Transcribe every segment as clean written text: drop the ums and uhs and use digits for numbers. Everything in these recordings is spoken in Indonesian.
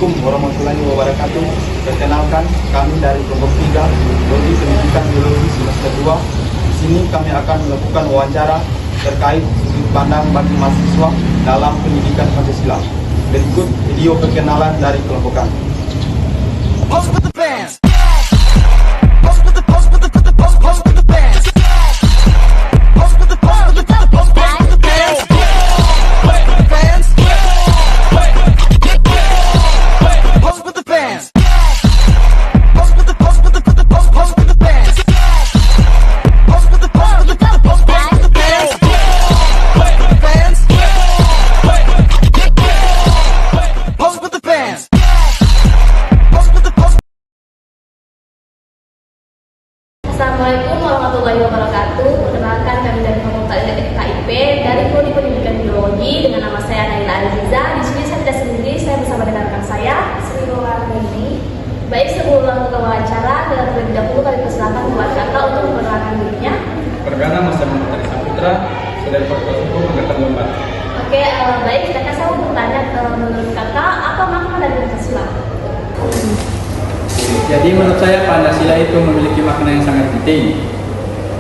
Assalamualaikum warahmatullahi wabarakatuh. Perkenalkan, kami dari kelompok 3, Prodi Pendidikan Biologi semester 2. Di sini kami akan melakukan wawancara terkait sudut pandang bagi mahasiswa dalam pendidikan Pancasila. Berikut video perkenalan dari kelompok kami. Assalamualaikum warahmatullahi wabarakatuh. Perkenalkan, kami dari Fakultas KIP dari Prodi Pendidikan Biologi dengan nama saya Naila Aziza. Di sini saya tidak sendiri, saya bersama dengan rekan saya Sri Rohani. Baik, sebelum ke wawancara, terlebih dahulu kami persilakan buat kakak untuk memperkenalkan dirinya. Perdana Mas Muhammad Saputra dari Fakultas Hukum Angkatan 4. Oke, baik, kakak saya mau bertanya, menurut kakak apa makna dari Pancasila? Jadi menurut saya Pancasila itu memiliki makna yang sangat penting.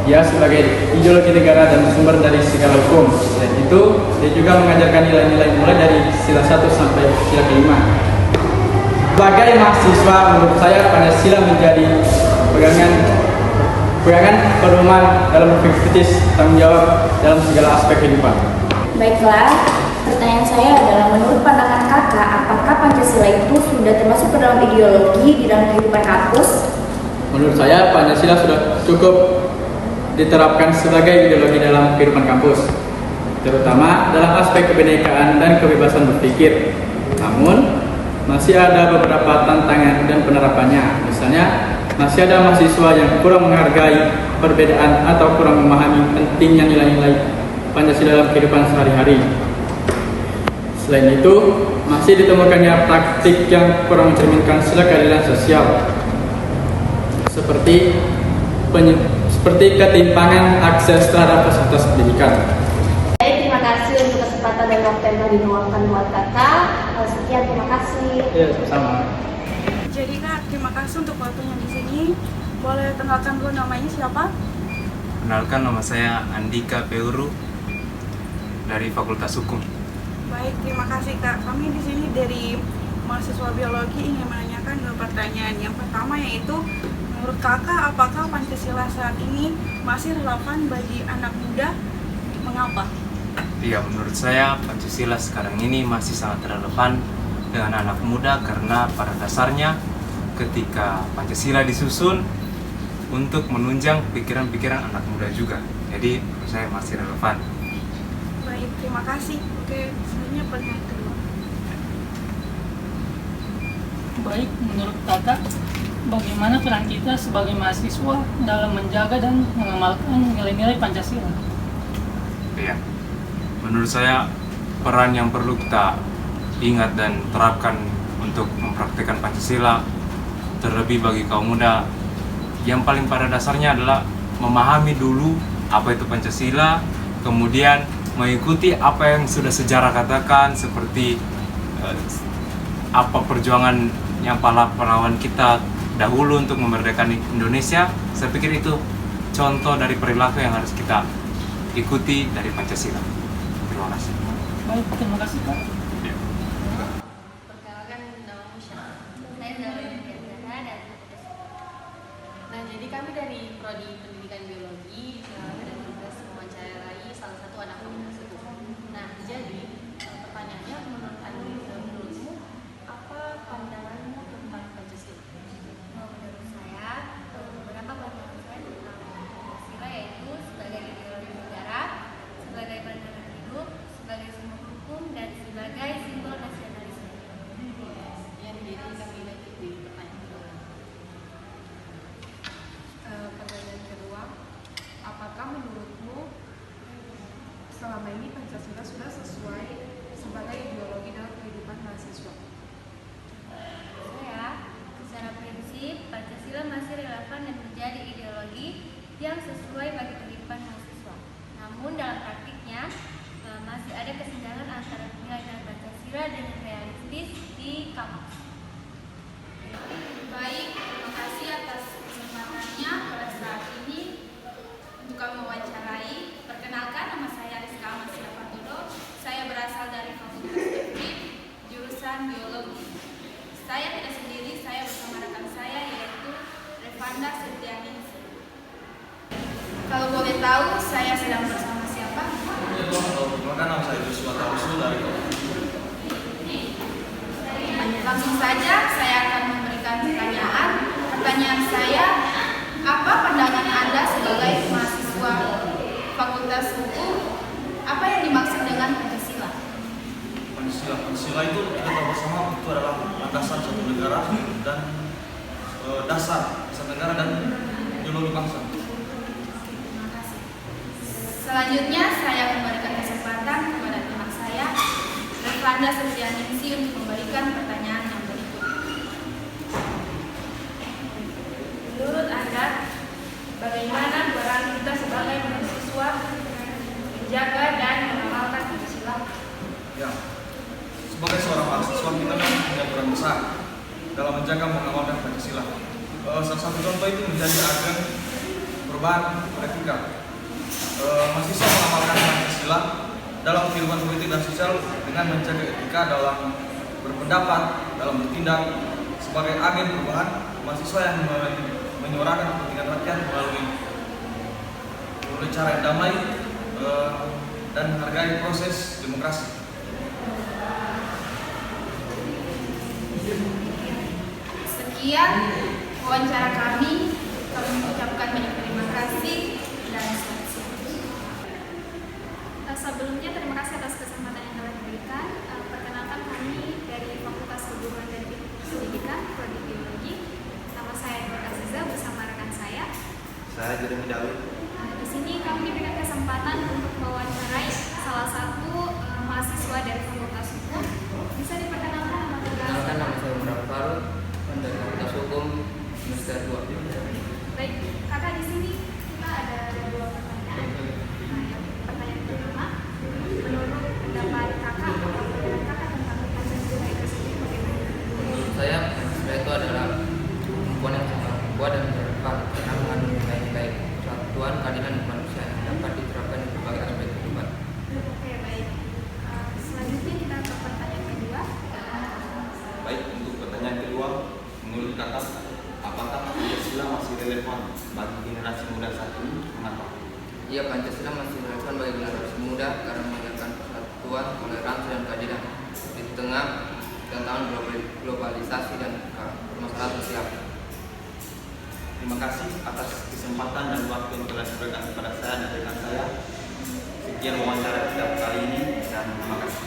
Dia sebagai ideologi negara dan sumber dari segala hukum. Dan itu dia juga mengajarkan nilai-nilai mulai dari sila 1 sampai sila kelima. Sebagai mahasiswa, menurut saya Pancasila menjadi pegangan pedoman dalam berpikir kritis, tanggung jawab dalam segala aspek kehidupan. Baiklah, pertanyaan saya adalah menurut pandangan kakak, apakah Pancasila itu sudah termasuk ke dalam ideologi di dalam kehidupan kampus? Menurut saya Pancasila sudah cukup diterapkan sebagai ideologi dalam kehidupan kampus, terutama dalam aspek kebinekaan dan kebebasan berpikir. Namun, masih ada beberapa tantangan dan penerapannya. Misalnya, masih ada mahasiswa yang kurang menghargai perbedaan atau kurang memahami pentingnya nilai-nilai Pancasila dalam kehidupan sehari-hari. Selain itu, masih ditemukannya praktik yang kurang mencerminkan sila keadilan sosial, seperti ketimpangan akses terhadap fasilitas pendidikan. Baik, terima kasih untuk kesempatan dan waktu yang telah diluangkan buat kakak. Sekian, terima kasih. Ya, sama. Jadi kak, terima kasih untuk waktunya di sini. Boleh kenalkan dulu namanya siapa? Kenalkan, nama saya Andika Peuru dari Fakultas Hukum. Baik, terima kasih kak. Kami di sini dari mahasiswa biologi ingin menanyakan 2 pertanyaan. Yang pertama yaitu, menurut kakak apakah Pancasila saat ini masih relevan bagi anak muda? Mengapa? Ya, menurut saya Pancasila sekarang ini masih sangat relevan dengan anak muda karena pada dasarnya ketika Pancasila disusun untuk menunjang pikiran-pikiran anak muda juga. Jadi menurut saya masih relevan. Baik, terima kasih. Oke, selanjutnya pertanyaan kedua. Baik, menurut kakak, bagaimana peran kita sebagai mahasiswa dalam menjaga dan mengamalkan nilai-nilai Pancasila? Ya, menurut saya peran yang perlu kita ingat dan terapkan untuk mempraktikkan Pancasila, terlebih bagi kaum muda, yang paling pada dasarnya adalah memahami dulu apa itu Pancasila, kemudian mengikuti apa yang sudah sejarah katakan, seperti apa perjuangan yang para pahlawan kita dahulu untuk memerdekakan Indonesia. Saya pikir itu contoh dari perilaku yang harus kita ikuti dari Pancasila. Terima kasih. Baik, terima kasih Kak. Ya. Perkenalkan, namaku Syah. Saya dari Diandra dan Nah, jadi kami dari Prodi Pendidikan Biologi dan tugas mewawancarai salah satu anak fakultas hukum. Nah, jadi pertanyaannya, menurutmu apa pandanganmu tentang Pancasila? Menurut saya, beberapa pandangan saya tentang Pancasila yaitu sebagai ideologi negara, sebagai pandangan hidup, sebagai simbol hukum, dan sebagai simbol nasionalisme. Yang jadi kami lanjut di pertanyaan kedua. Pertanyaan kedua, apakah menurutmu selama ini Pancasila sudah sesuai sebagai ideologi dalam kehidupan mahasiswa? Saya, secara prinsip, Pancasila masih relevan dan menjadi ideologi yang sesuai bagi kehidupan mahasiswa. Namun dalam praktiknya, masih ada kesenjangan antara nilai-nilai Pancasila dengan realistis di kampus. Refranda Septianingsi. Kalau boleh tahu, saya sedang bersama siapa? Maka nama saya Joshua Tarusul dari Langsung saja saya akan memberikan pertanyaan. Pertanyaan saya, apa pandangan Anda sebagai mahasiswa Fakultas Hukum? Apa yang dimaksud dengan Pancasila? Pancasila itu kita tahu bersama itu adalah landasan satu negara dan dasar negara dan ideologi bangsa. Terima kasih. Selanjutnya saya memberikan kesempatan kepada teman saya, Refranda Septianingsi, untuk memberikan pertanyaan yang berikut. Menurut Anda, bagaimana peran kita sebagai mahasiswa menjaga dan mengamalkan Pancasila? Ya, sebagai seorang mahasiswa kita kan punya peran besar dalam menjaga mengamalkan Pancasila. Salah satu contoh itu menjadi agen perubahan etika. Mahasiswa mengamalkan Pancasila dalam kehidupan politik dan sosial dengan menjaga etika dalam berpendapat, dalam bertindak. Sebagai agen perubahan, mahasiswa yang menyuarakan kepentingan rakyat melalui cara yang damai dan menghargai proses demokrasi. Sekian wawancara kami mengucapkan banyak terima kasih dan selamat siang. Sebelumnya terima kasih atas kesempatan yang telah diberikan. Perkenalkan kami dari Fakultas Hubungan dan Pendidikan Prodi Biologi. Nama saya Nur Aziza bersama rekan saya. Saya Jeremy Dawid. Di sini kami diberikan kesempatan untuk mewawancarai salah satu mahasiswa dari Fakultas Hukum. Bisa diperkenalkan nama Perkenalkan, nama saya Umar Farul dari Fakultas Hukum Semester 2. Baik, kakak di sini kita ada dua pertanyaan. Pertanyaan pertama, menurut pendapat kakak, apa pandangan kakak tentang Pancasila itu sendiri bagaimana? Menurut saya, Pancasila itu adalah kumpulan yang sangat kuat dan relevan karena mengandung nilai-nilai persatuan, keadilan, dan kemanusiaan yang dapat diterapkan di berbagai aspek kehidupan. Oke, baik. Selanjutnya kita ke pertanyaan kedua. Baik, untuk pertanyaan kedua, menurut kakak, apakah Pancasila masih relevan bagi generasi muda saat ini? Mengapa? Iya, Pancasila masih relevan bagi generasi muda karena mengajarkan persatuan, toleransi, dan keadilan di tengah tantangan globalisasi dan permasalahan sosial. Terima kasih atas kesempatan dan waktu yang telah diberikan kepada saya dan rekan saya. Sekian wawancara kita kali ini dan terima kasih.